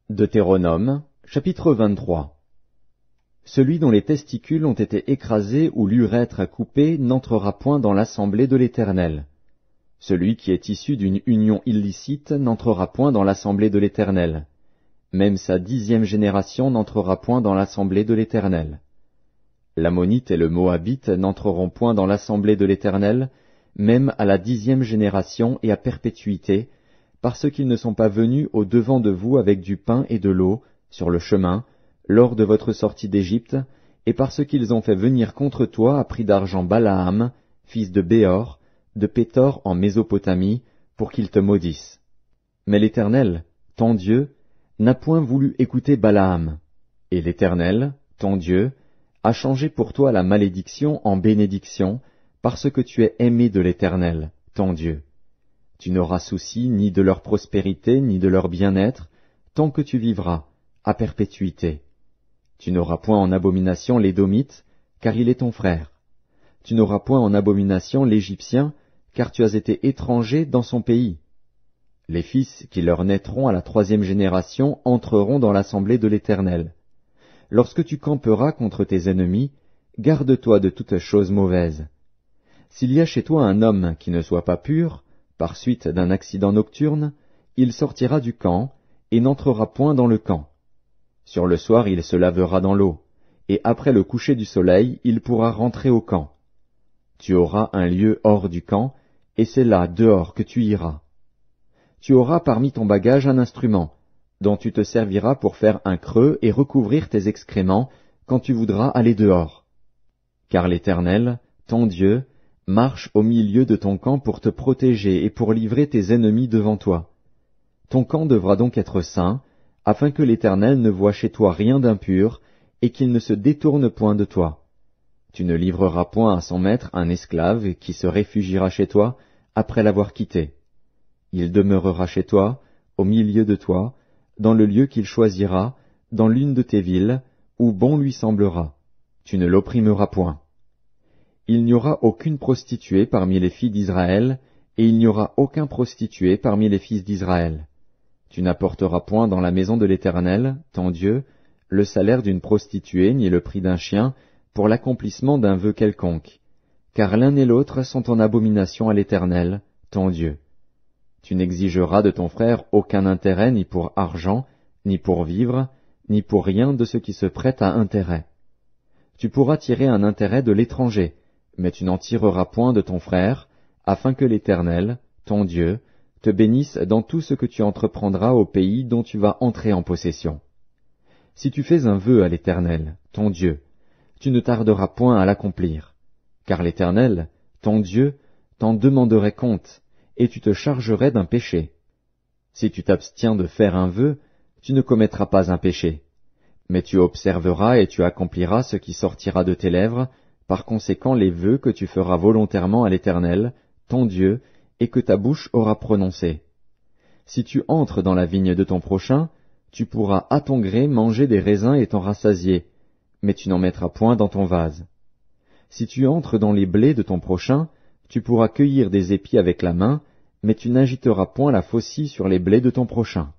Deutéronome, chapitre 23. Celui dont les testicules ont été écrasés ou l'urètre coupé n'entrera point dans l'assemblée de l'Éternel. Celui qui est issu d'une union illicite n'entrera point dans l'assemblée de l'Éternel. Même sa 10e génération n'entrera point dans l'assemblée de l'Éternel. L'Ammonite et le Moabite n'entreront point dans l'assemblée de l'Éternel, même à la 10e génération et à perpétuité, parce qu'ils ne sont pas venus au devant de vous avec du pain et de l'eau, sur le chemin, lors de votre sortie d'Égypte, et parce qu'ils ont fait venir contre toi à prix d'argent Balaam, fils de Béor, de Pétor en Mésopotamie, pour qu'il te maudisse. Mais l'Éternel, ton Dieu, n'a point voulu écouter Balaam, et l'Éternel, ton Dieu, a changé pour toi la malédiction en bénédiction, parce que tu es aimé de l'Éternel, ton Dieu. Tu n'auras souci ni de leur prospérité, ni de leur bien-être, tant que tu vivras, à perpétuité. Tu n'auras point en abomination l'Édomite, car il est ton frère. Tu n'auras point en abomination l'Égyptien, car tu as été étranger dans son pays. Les fils qui leur naîtront à la 3e génération entreront dans l'assemblée de l'Éternel. Lorsque tu camperas contre tes ennemis, garde-toi de toute chose mauvaise. S'il y a chez toi un homme qui ne soit pas pur, par suite d'un accident nocturne, il sortira du camp, et n'entrera point dans le camp. Sur le soir il se lavera dans l'eau, et après le coucher du soleil il pourra rentrer au camp. Tu auras un lieu hors du camp, et c'est là, dehors, que tu iras. Tu auras parmi ton bagage un instrument, dont tu te serviras pour faire un creux et recouvrir tes excréments, quand tu voudras aller dehors. Car l'Éternel, ton Dieu, marche au milieu de ton camp pour te protéger et pour livrer tes ennemis devant toi. Ton camp devra donc être saint, afin que l'Éternel ne voie chez toi rien d'impur, et qu'il ne se détourne point de toi. Tu ne livreras point à son maître un esclave qui se réfugiera chez toi après l'avoir quitté. Il demeurera chez toi, au milieu de toi, dans le lieu qu'il choisira, dans l'une de tes villes, où bon lui semblera. Tu ne l'opprimeras point. Il n'y aura aucune prostituée parmi les filles d'Israël, et il n'y aura aucun prostitué parmi les fils d'Israël. Tu n'apporteras point dans la maison de l'Éternel, ton Dieu, le salaire d'une prostituée ni le prix d'un chien, pour l'accomplissement d'un vœu quelconque, car l'un et l'autre sont en abomination à l'Éternel, ton Dieu. Tu n'exigeras de ton frère aucun intérêt ni pour argent, ni pour vivre, ni pour rien de ce qui se prête à intérêt. Tu pourras tirer un intérêt de l'étranger, mais tu n'en tireras point de ton frère, afin que l'Éternel, ton Dieu, te bénisse dans tout ce que tu entreprendras au pays dont tu vas entrer en possession. Si tu fais un vœu à l'Éternel, ton Dieu, tu ne tarderas point à l'accomplir, car l'Éternel, ton Dieu, t'en demanderait compte, et tu te chargerais d'un péché. Si tu t'abstiens de faire un vœu, tu ne commettras pas un péché, mais tu observeras et tu accompliras ce qui sortira de tes lèvres, par conséquent les vœux que tu feras volontairement à l'Éternel, ton Dieu, et que ta bouche aura prononcés. Si tu entres dans la vigne de ton prochain, tu pourras à ton gré manger des raisins et t'en rassasier, mais tu n'en mettras point dans ton vase. Si tu entres dans les blés de ton prochain, tu pourras cueillir des épis avec la main, mais tu n'agiteras point la faucille sur les blés de ton prochain.